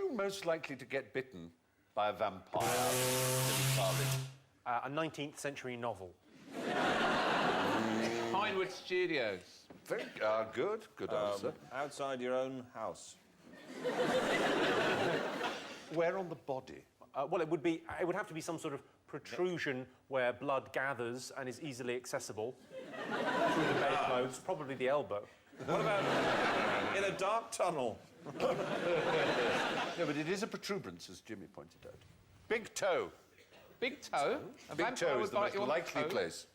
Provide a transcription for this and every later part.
you most likely to get bitten by a vampire? A 19th century novel. Pinewood Studios. Very good answer. Outside your own house. Where on the body? Well, it would have to be some sort of protrusion where blood gathers and is easily accessible through the bedclothes, probably the elbow. What about in a dark tunnel? No, but it is a protuberance, as Jimmy pointed out. Big toe. Big toe? A Big vampire toe would is the bite most you on the likely toe? place.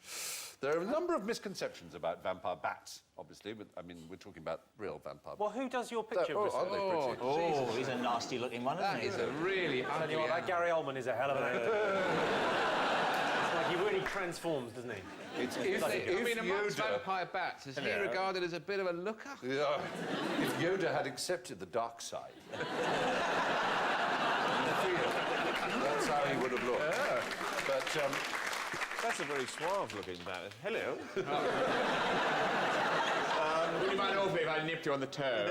There are a number of misconceptions about vampire bats, obviously, but I mean, we're talking about real vampire bats. Well, who does your picture? Aren't they pretty? Oh, he's a nasty-looking one, isn't That he? is a really Tell ugly you what, that animal. Gary Oldman is a hell of an actor. It's like he really transforms, doesn't he? It's I mean, amongst vampire bats, is he regarded as a bit of a looker? Yeah. If Yoda had accepted the dark side, that's how he would have looked. Yeah. But That's a very suave-looking bat. Hello. Would you mind awfully if I nipped you on the toe?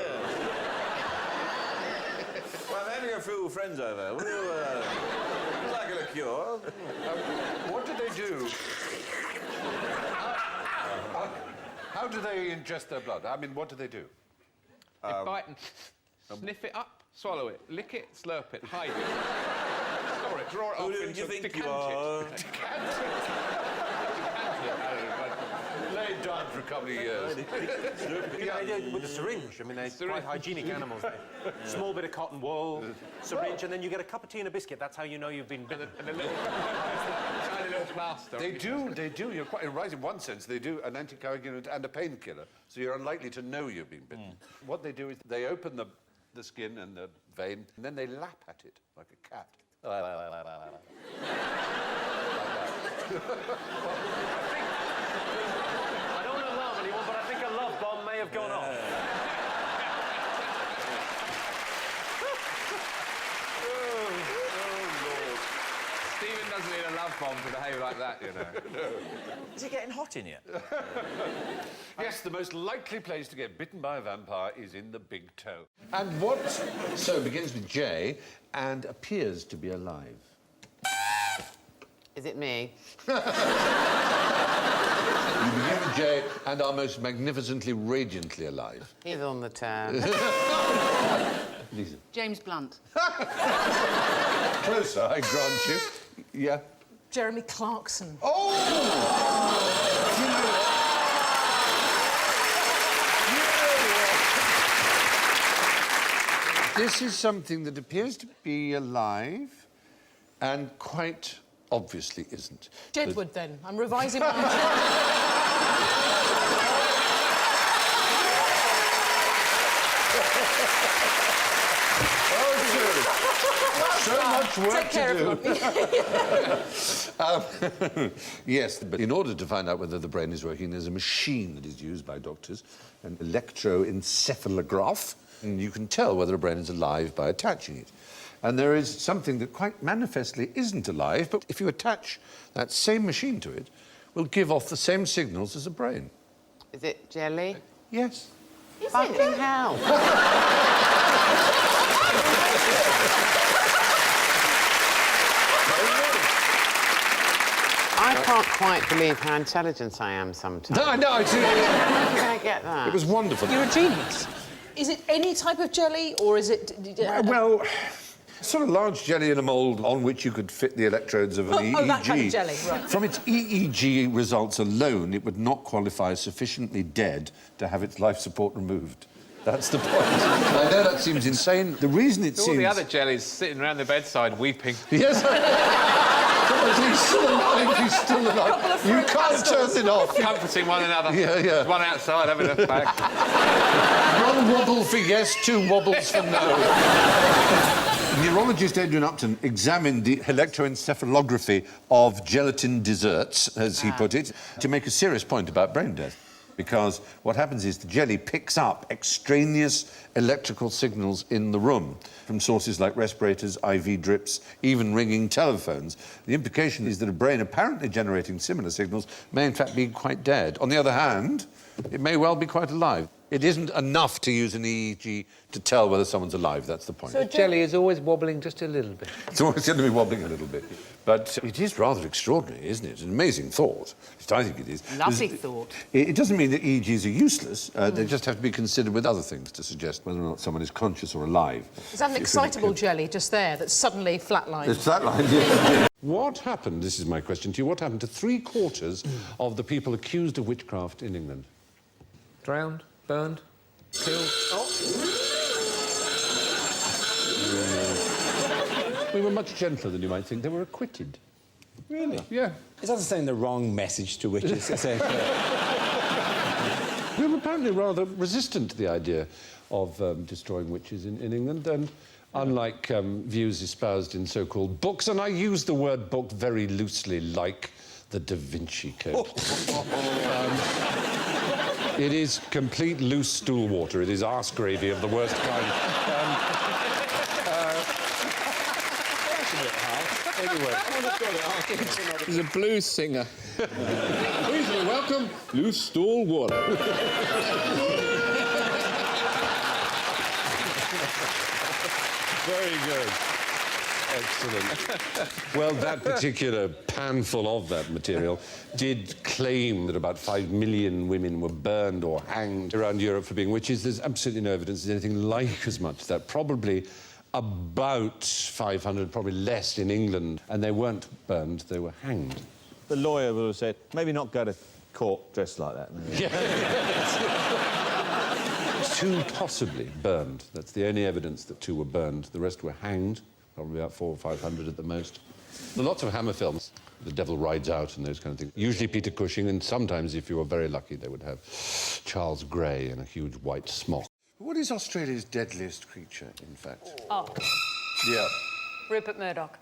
Well, I'm having a few friends over. Would you like a liqueur? what do they do? How do they ingest their blood? I mean, what do they do? They bite and sniff it up, swallow it, lick it, slurp it, hide it. Store it, draw it Who off do into you think decant you are? it. Decant it. Laid down for a couple of years. With the syringe. I mean, they're quite hygienic animals. Small bit of cotton wool, syringe, and then you get a cup of tea and a biscuit. That's how you know you've been bitten. And a little tiny little plaster. They do. You're quite right in one sense. They do an anticoagulant and a painkiller, so you're unlikely to know you've been bitten. What they do is they open the skin and the vein, and then they lap at it like a cat. I don't want to alarm anyone, but I think a love bomb may have gone off. Stephen doesn't need a love bomb to behave like that, you know. Is it getting hot in here? Yes, the most likely place to get bitten by a vampire is in the big toe. And what so begins with J and appears to be alive? Is it me? You begin with J and are most magnificently, radiantly alive. He's on the turn. Lisa. James Blunt. Closer, I grant you. Yeah. Jeremy Clarkson. Oh! This is something that appears to be alive and quite obviously isn't. Jedward, then. I'm revising my answer. So much work Take care, to do. everyone. Yes, but in order to find out whether the brain is working, there's a machine that is used by doctors, an electroencephalograph, and you can tell whether a brain is alive by attaching it. And there is something that quite manifestly isn't alive, but if you attach that same machine to it, will give off the same signals as a brain. Is it jelly? Yes. Fucking hell. I can't quite believe how intelligent I am sometimes. No, How did I get that? it was wonderful. You're a genius. Is it any type of jelly, or is it... Well, sort of large jelly in a mould on which you could fit the electrodes of an EEG. Oh, that kind of jelly, right. From its EEG results alone, it would not qualify as sufficiently dead to have its life support removed. That's the point. I know that seems insane. The reason it All seems... the other jellies sitting around the bedside weeping. Yes. He's still alive, he's still alive. You can't turn it off. Comforting one another. Yeah. There's one outside having a fag. One wobble for yes, two wobbles for no. Neurologist Adrian Upton examined the electroencephalography of gelatin desserts, as he put it, to make a serious point about brain death. Because what happens is the jelly picks up extraneous electrical signals in the room from sources like respirators, IV drips, even ringing telephones. The implication is that a brain apparently generating similar signals may in fact be quite dead. On the other hand, it may well be quite alive. It isn't enough to use an EEG to tell whether someone's alive. That's the point. So Jelly is always wobbling just a little bit. It's always going to be wobbling a little bit. But it is rather extraordinary, isn't it? An amazing thought. At least I think it is. Lovely thought. It doesn't mean that EEGs are useless. They just have to be considered with other things to suggest whether or not someone is conscious or alive. Is that an excitable jelly just there that's suddenly flatlined? It's flatlined, yes. What happened, this is my question to you, what happened to 3/4 of the people accused of witchcraft in England? Drowned, burned, killed. We were much gentler than you might think. They were acquitted. Really? Yeah. Is that sending the wrong message to witches? We were apparently rather resistant to the idea of destroying witches in England, and unlike views espoused in so-called books, and I use the word book very loosely, like the Da Vinci Code. It is complete loose stool water. It is arse gravy of the worst kind. Anyway. He's a blues singer. Please welcome Loose Stool Water. Very good. Excellent. Well, that particular panful of that material did claim that about 5 million women were burned or hanged around Europe for being witches. There's absolutely no evidence there's anything like as much as that. Probably about 500, probably less in England. And they weren't burned, they were hanged. The lawyer would have said, maybe not go to court dressed like that. Two possibly burned. That's the only evidence that 2 were burned. The rest were hanged, probably about 400 or 500 at the most. There are lots of Hammer films. The Devil Rides Out and those kind of things. Usually Peter Cushing, and sometimes, if you were very lucky, they would have Charles Grey in a huge white smock. What is Australia's deadliest creature, in fact? Oh, Yeah. Rupert Murdoch.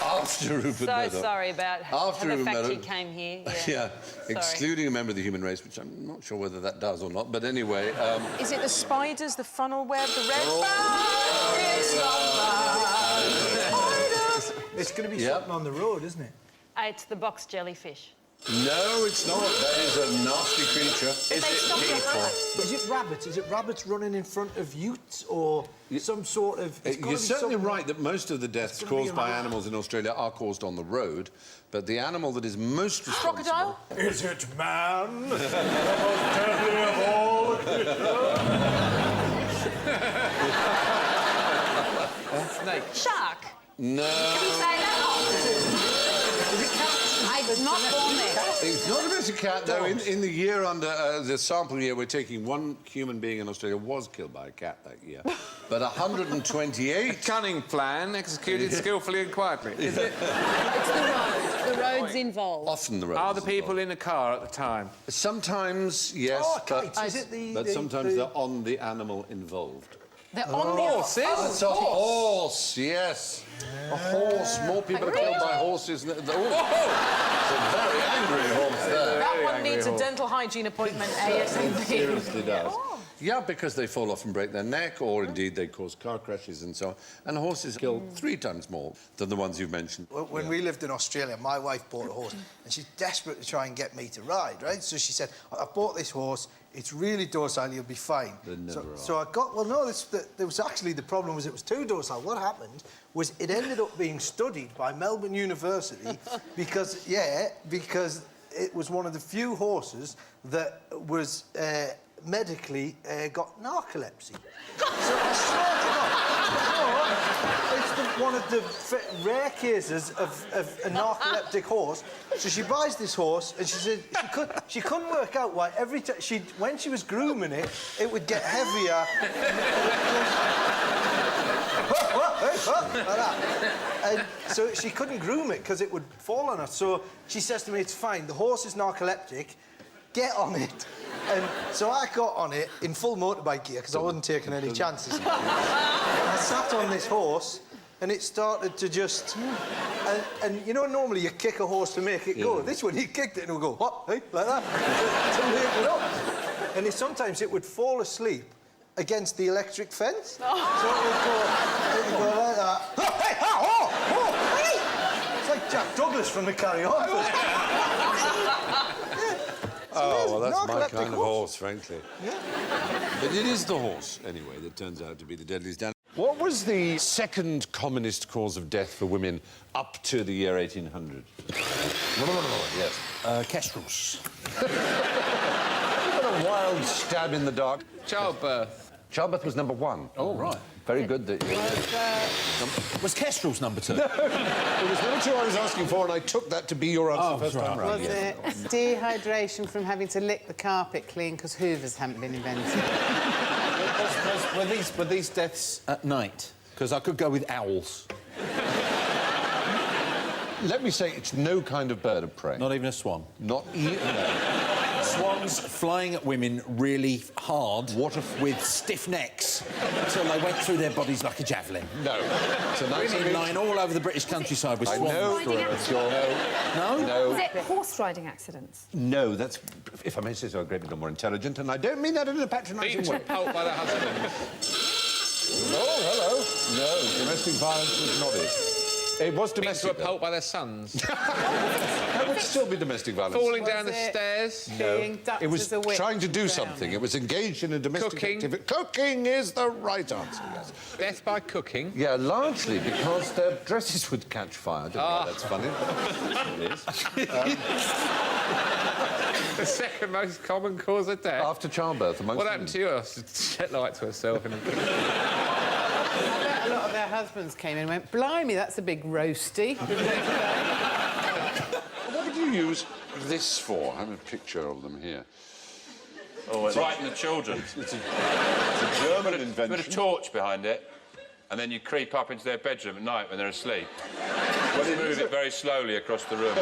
After Rupert Murdoch. So sorry about After the Rupert fact he Murdoch. came here. Yeah, excluding a member of the human race, which I'm not sure whether that does or not, but anyway... Is it the spiders, the funnel web, the red It's going to be something on the road, isn't it? It's the box jellyfish. No, it's not. That is a nasty creature. Is it people? Is it rabbits? Is it rabbits running in front of utes or some sort of... You're certainly right that most of the deaths caused by animals in Australia are caused on the road, but the animal that is most responsible... Crocodile? Is it man? The most deadly of all Snake. Shark. No. Can we say that? It's not born there. It's not a bit of cat, though. In the year under the sample year, we're taking one human being in Australia was killed by a cat that year. But 128... Cunning plan, executed skillfully and quietly. Is it? It's the road. The road's involved. Often the road. Are the people in the car at the time? Sometimes, yes, Oh, but, kites. Is it the... but sometimes they're on the animal involved. They're on the Horses? It's a horse, yes. A horse. More people are killed by horses than... It's a very angry horse there. That one needs a dental hygiene appointment ASAP. Seriously does. Yeah, because they fall off and break their neck, or indeed they cause car crashes and so on. And horses kill 3 times more than the ones you've mentioned. When we lived in Australia, my wife bought a horse and she's desperate to try and get me to ride, right? So she said, I bought this horse, it's really docile, you'll be fine. So I got... Well, no, there was actually... The problem was it was too docile. What happened was it ended up being studied by Melbourne University because it was one of the few horses that was... medically got narcolepsy. So I swear to God, it's one of the rare cases of a narcoleptic horse. So she buys this horse, and she said she couldn't work out why every time when she was grooming it, it would get heavier. Like that. And so she couldn't groom it because it would fall on her. So she says to me, "It's fine. The horse is narcoleptic. Get on it." And so I got on it in full motorbike gear because I wasn't taking any chances. I sat on this horse and it started to just... And you know, normally you kick a horse to make it go. This one, he kicked it and it would go, what? Hey? Like that. To make it up. And sometimes it would fall asleep against the electric fence. So it would go like that. Hey! Oh! Jack Douglas from the Carry On. Oh, well, that's my Narcoleptic kind of horse. horse, frankly. Yeah. But it is the horse, anyway, that turns out to be the deadliest animal. What was the second commonest cause of death for women up to the year 1800? Yes. Kestrels. What a wild stab in the dark. Childbirth. Childbirth was number 1. Oh, right. Very good that you... Was Kestrels number 2? It was number 2 I was asking for, and I took that to be your answer Oh, first time right. round. Was it dehydration from having to lick the carpet clean because hoovers haven't been invented? Were these deaths at night? Because I could go with owls. Let me say, it's no kind of bird of prey. Not even a swan. Not even... Swans flying at women really hard. What with stiff necks until they went through their bodies like a javelin. No. It's a nice Women lying all over the British countryside with I swans. know. Riding accidents. No? No. Was it horse riding accidents? No, that's, if I may say so, a great deal more intelligent, and I don't mean that in a patronising Beaten way. to pulp by the husband. Oh, hello. No, domestic violence was not it. It was Beaten to a domestic. pulp by their sons. That would still be domestic violence. Falling down the it- stairs. Being ducked It was as a witch trying to do and something. drowning. It was engaged in a domestic Cooking. activity. Cooking is the right answer, yes. Death by cooking. Yeah, largely because their dresses would catch fire. I don't know why that's funny. It is. The second most common cause of death. After childbirth, amongst What happened to you? Set light to herself. I bet a lot of their husbands came in and went, blimey, that's a big roasty. What would you use this for? I have a picture of them here. Oh, Frighten the children. It's a German Put a invention. torch behind it, and then you creep up into their bedroom at night when they're asleep. You move it very slowly across the room.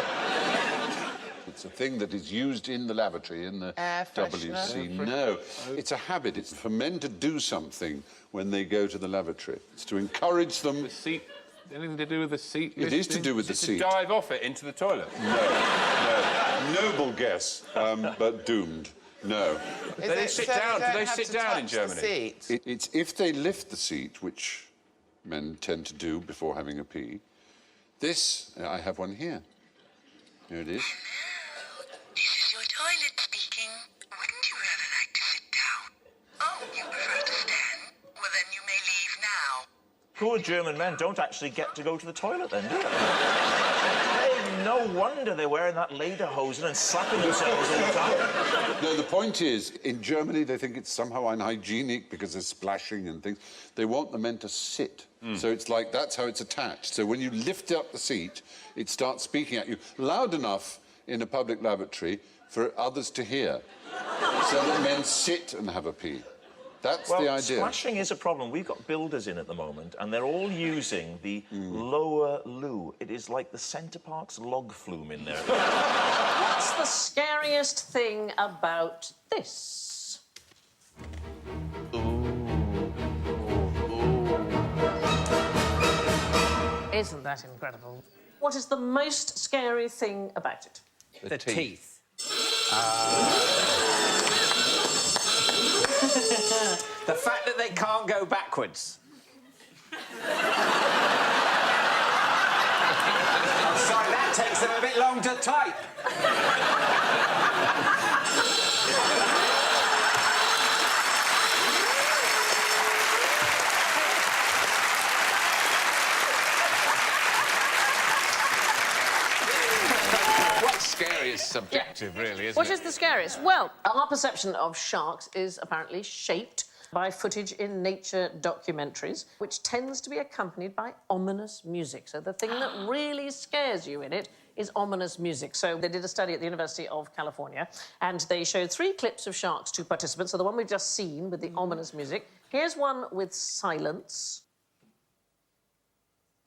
It's a thing that is used in the lavatory, in the Air WC. freshener? No, it's a habit. It's for men to do something when they go to the lavatory. It's to encourage them. The seat. Anything to do with the seat? It is to do with the To seat. dive off it into the toilet. No. Noble guess, but doomed. No. Is They it sit so down. Do don't they have sit to down in touch the Germany? seat? It's if they lift the seat, which men tend to do before having a pee. This, I have one here. Here it is. This is your toilet speaking. Wouldn't you rather like to sit down? Oh, you prefer to stand? Well, then you may leave now. Poor German men don't actually get to go to the toilet then, do they? Hey, no wonder they're wearing that lederhosen and slapping themselves all the time. No, the point is, in Germany, they think it's somehow unhygienic because there's splashing and things. They want the men to sit. So it's like, that's how it's attached. So when you lift up the seat, it starts speaking at you loud enough in a public lavatory for others to hear. So that men sit and have a pee. That's the idea. Splashing is a problem. We've got builders in at the moment, and they're all using the lower loo. It is like the Centre Parks log flume in there. What's the scariest thing about this? Isn't that incredible? What is the most scary thing about it? The teeth. The fact that they can't go backwards. I'm sorry, that takes them a bit long to type. What's scary is subjective, really, isn't What it? is the scariest? Well, our perception of sharks is apparently shaped by footage in nature documentaries, which tends to be accompanied by ominous music. So the thing that really scares you in it is ominous music. So they did a study at the University of California, and they showed 3 clips of sharks to participants. So the one we've just seen with the ominous music. Here's one with silence.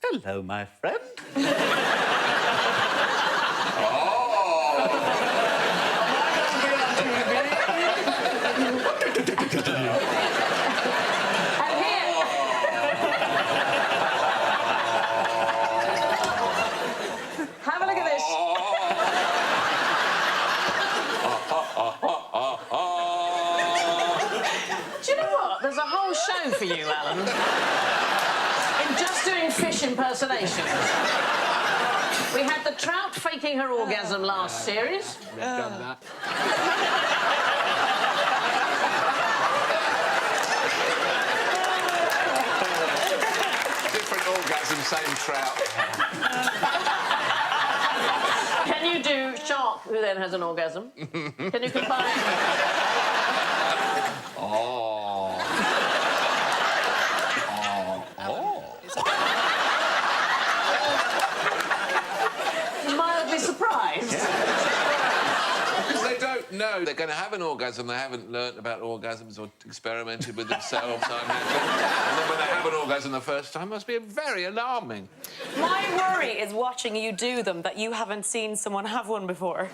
Hello, my friend. And here... Have a look at this. Do you know what? There's a whole show for you, Alan. In just doing fish impersonations. We had the trout faking her orgasm last series. We've done that. Different orgasm, same trout. Can you do shark, who then has an orgasm? Can you combine? Mildly surprised. Because they don't know they're going to have an orgasm. They haven't learnt about orgasms or experimented with themselves. I imagine. And then when they have an orgasm the first time, it must be very alarming. My worry is watching you do them that you haven't seen someone have one before.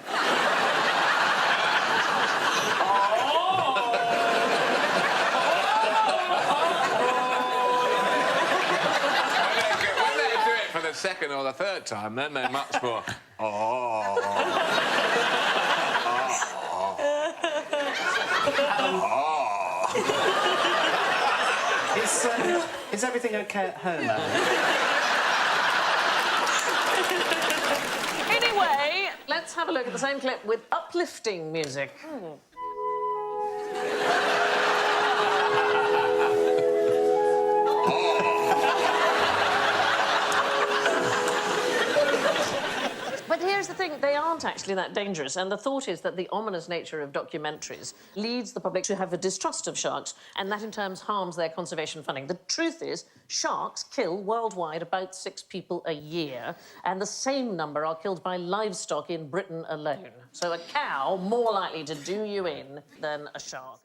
When they do it for the second or the third time, then they're much more... Is everything okay at home, Alan? Anyway, let's have a look at the same clip with uplifting music. But here's the thing, they aren't actually that dangerous, and the thought is that the ominous nature of documentaries leads the public to have a distrust of sharks, and that in turn harms their conservation funding. The truth is, sharks kill worldwide about 6 people a year, and the same number are killed by livestock in Britain alone. So a cow more likely to do you in than a shark.